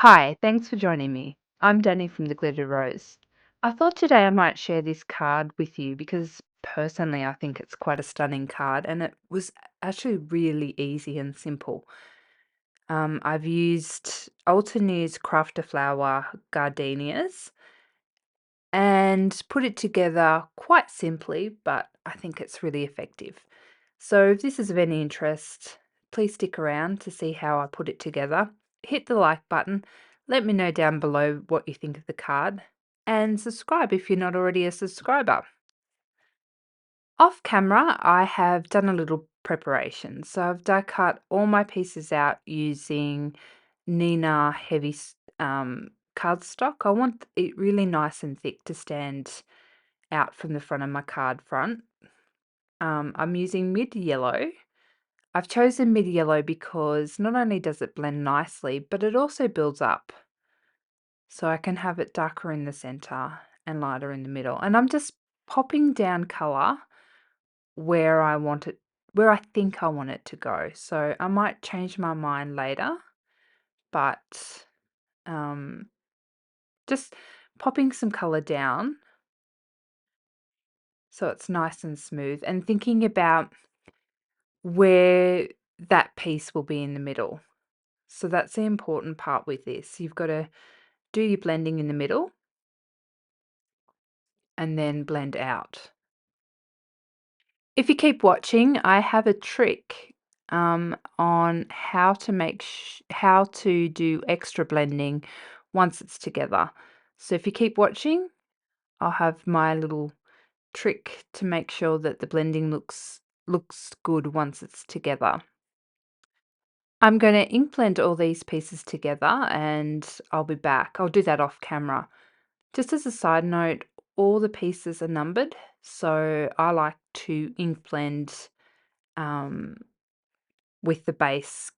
Hi, thanks for joining me. I'm Danny from The Glittered Rose. I thought today I might share this card with you because personally I think it's quite a stunning card and it was actually really easy and simple. I've used Altenew's Crafter Flower Gardenias and put it together quite simply, but I think it's really effective. So if this is of any interest, please stick around to see how I put it together. Hit the like button, let me know down below what you think of the card, and subscribe if you're not already a subscriber. Off camera, I have done a little preparation. So I've die cut all my pieces out using Nina heavy cardstock. I want it really nice and thick to stand out from the front of my card front. I'm using mid yellow. I've chosen mid yellow because not only does it blend nicely, but it also builds up. So I can have it darker in the center and lighter in the middle. And I'm just popping down color where I want it, where I think I want it to go. So I might change my mind later, but um, just popping some color down so it's nice and smooth and thinking about where that piece will be in the middle. So that's the important part with this. You've got to do your blending in the middle and then blend out. If you keep watching, I have a trick on how to do extra blending once it's together. So if you keep watching, I'll have my little trick to make sure that the blending looks good once it's together. I'm going to ink blend all these pieces together and I'll be back. I'll do that off camera. Just as a side note, all the pieces are numbered, so I like to ink blend um, with the base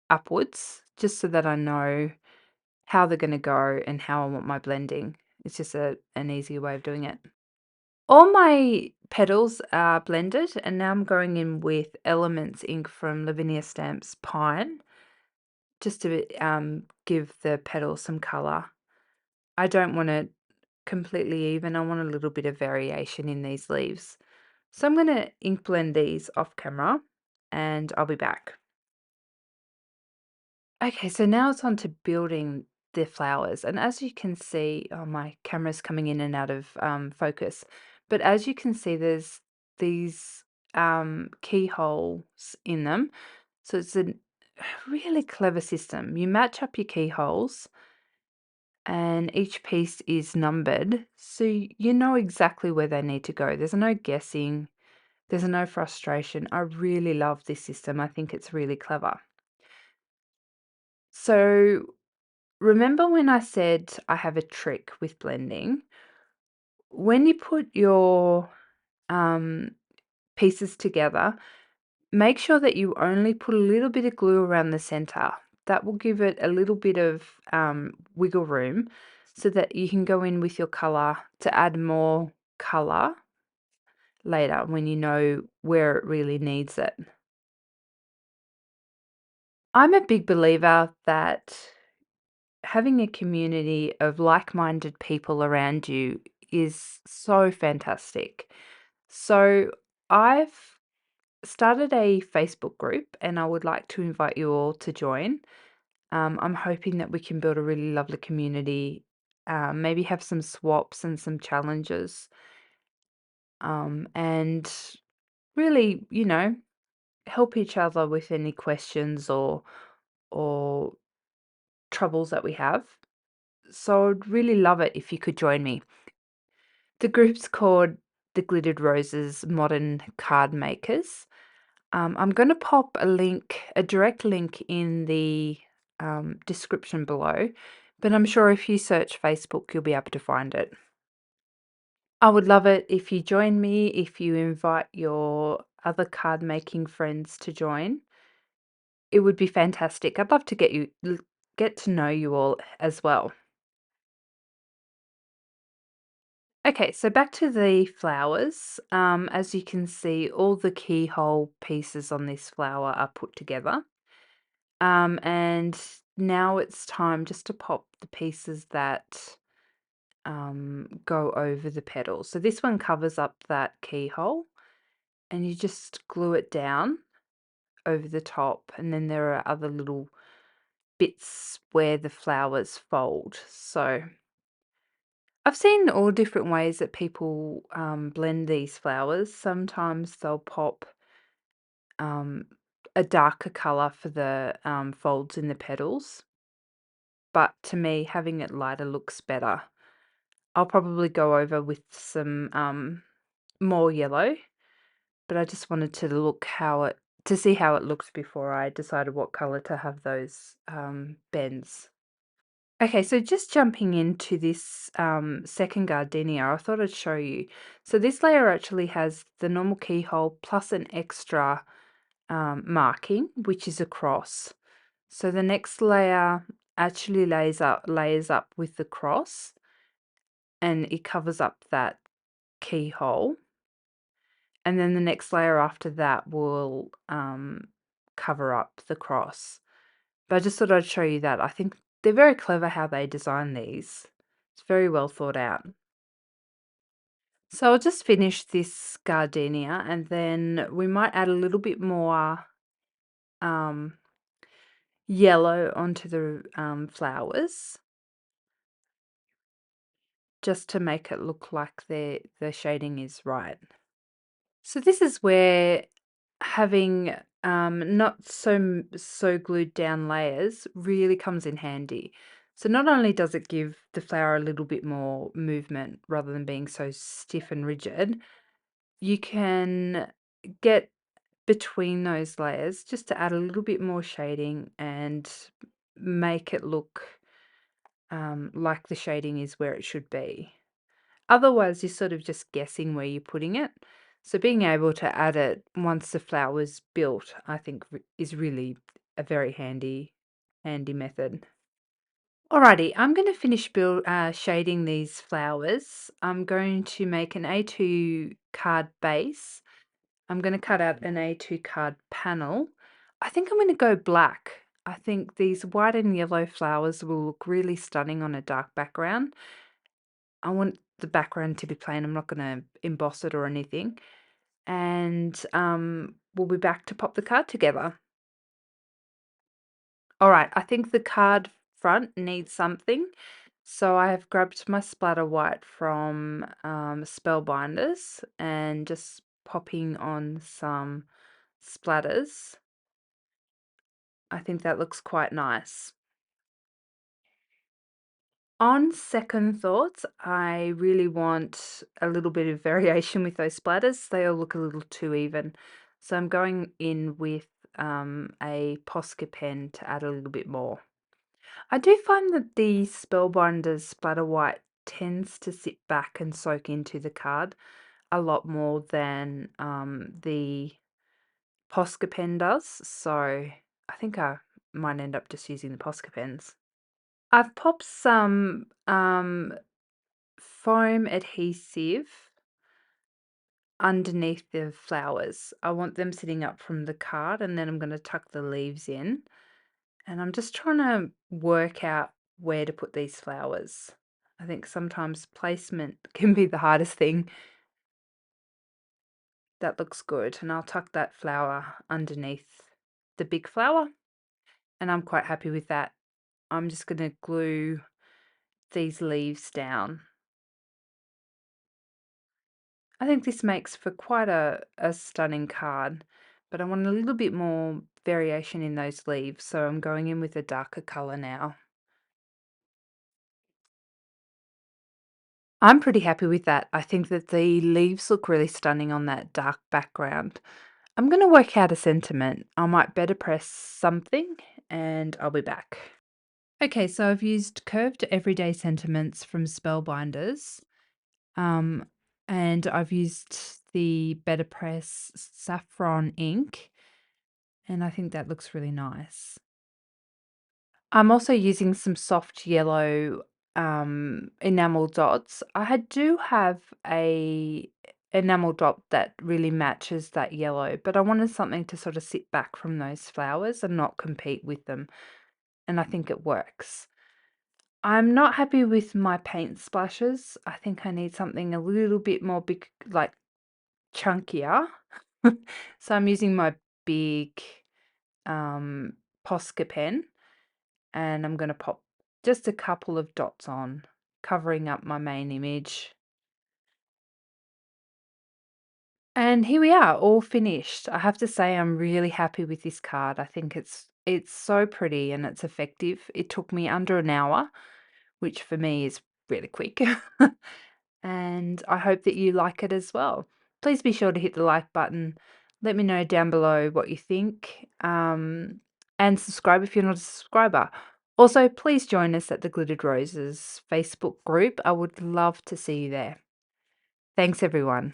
upwards, just so that I know how they're going to go and how I want my blending. It's just an easier way of doing it. All my petals are blended, and now I'm going in with Elements ink from Lavinia Stamps Pine, just to give the petals some colour. I don't want it completely even. I want a little bit of variation in these leaves. So I'm going to ink blend these off camera and I'll be back. Okay, so now it's on to building the flowers. And as you can see, oh, my camera's coming in and out of focus. But as you can see, there's these keyholes in them. So it's a really clever system. You match up your keyholes and each piece is numbered, so you know exactly where they need to go. There's no guessing, there's no frustration. I really love this system. I think it's really clever. So remember when I said I have a trick with blending? When you put your um, pieces together, make sure that you only put a little bit of glue around the center. That will give it a little bit of wiggle room so that you can go in with your color to add more color later when you know where it really needs it. I'm a big believer that having a community of like-minded people around you is so fantastic. So I've started a Facebook group and I would like to invite you all to join. I'm hoping that we can build a really lovely community, maybe have some swaps and some challenges, and really, help each other with any questions or troubles that we have. So I'd really love it if you could join me. The group's called The Glittered Roses Modern Card Makers. I'm going to pop a direct link in the description below, but I'm sure if you search Facebook, you'll be able to find it. I would love it if you join me, if you invite your other card making friends to join. It would be fantastic. I'd love to get to know you all as well. Okay, so back to the flowers. As you can see, all the keyhole pieces on this flower are put together. And now it's time just to pop the pieces that go over the petals. So this one covers up that keyhole, and you just glue it down over the top, and then there are other little bits where the flowers fold. So I've seen all different ways that people blend these flowers. Sometimes they'll pop um, a darker color for the folds in the petals, but to me, having it lighter looks better. I'll probably go over with some more yellow, but I just wanted to to see how it looked before I decided what color to have those bends. Okay, so just jumping into this second gardenia, I thought I'd show you. So this layer actually has the normal keyhole plus an extra marking, which is a cross. So the next layer actually layers up with the cross, and it covers up that keyhole. And then the next layer after that will cover up the cross. But I just thought I'd show you that. I think they're very clever how they design these. It's very well thought out. So I'll just finish this gardenia, and then we might add a little bit more um, yellow onto the flowers, just to make it look like the shading is right. So this is where having not so glued down layers really comes in handy. So not only does it give the flower a little bit more movement rather than being so stiff and rigid, you can get between those layers just to add a little bit more shading and make it look like the shading is where it should be. Otherwise, you're sort of just guessing where you're putting it. So being able to add it once the flower's built, I think is really a very handy method. Alrighty, I'm going to finish shading these flowers. I'm going to make an A2 card base. I'm going to cut out an A2 card panel. I think I'm going to go black. I think these white and yellow flowers will look really stunning on a dark background. I want the background to be plain. I'm not going to emboss it or anything. And we'll be back to pop the card together. All right, I think the card front needs something. So I have grabbed my splatter white from Spellbinders and just popping on some splatters. I think that looks quite nice. On second thoughts, I really want a little bit of variation with those splatters. They all look a little too even. So I'm going in with a Posca pen to add a little bit more. I do find that the Spellbinders splatter white tends to sit back and soak into the card a lot more than the Posca pen does. So I think I might end up just using the Posca pens. I've popped some foam adhesive underneath the flowers. I want them sitting up from the card, and then I'm going to tuck the leaves in. And I'm just trying to work out where to put these flowers. I think sometimes placement can be the hardest thing. That looks good. And I'll tuck that flower underneath the big flower. And I'm quite happy with that. I'm just going to glue these leaves down. I think this makes for quite a stunning card, but I want a little bit more variation in those leaves, so I'm going in with a darker colour now. I'm pretty happy with that. I think that the leaves look really stunning on that dark background. I'm going to work out a sentiment. I might better press something and I'll be back. Okay, so I've used curved everyday sentiments from Spellbinders. Um, and I've used the Better Press saffron ink, and I think that looks really nice. I'm also using some soft yellow enamel dots. Do have a enamel dot that really matches that yellow, but I wanted something to sort of sit back from those flowers and not compete with them. and I think it works. I'm not happy with my paint splashes. I think I need something a little bit more big, like chunkier. So I'm using my big um, Posca pen, and I'm going to pop just a couple of dots on, covering up my main image. And here we are, all finished. I have to say I'm really happy with this card. I think it's so pretty and it's effective. It took me under an hour, which for me is really quick. And I hope that you like it as well. Please be sure to hit the like button. Let me know down below what you think. And subscribe if you're not a subscriber. Also, please join us at the Glittered Roses Facebook group. I would love to see you there. Thanks, everyone.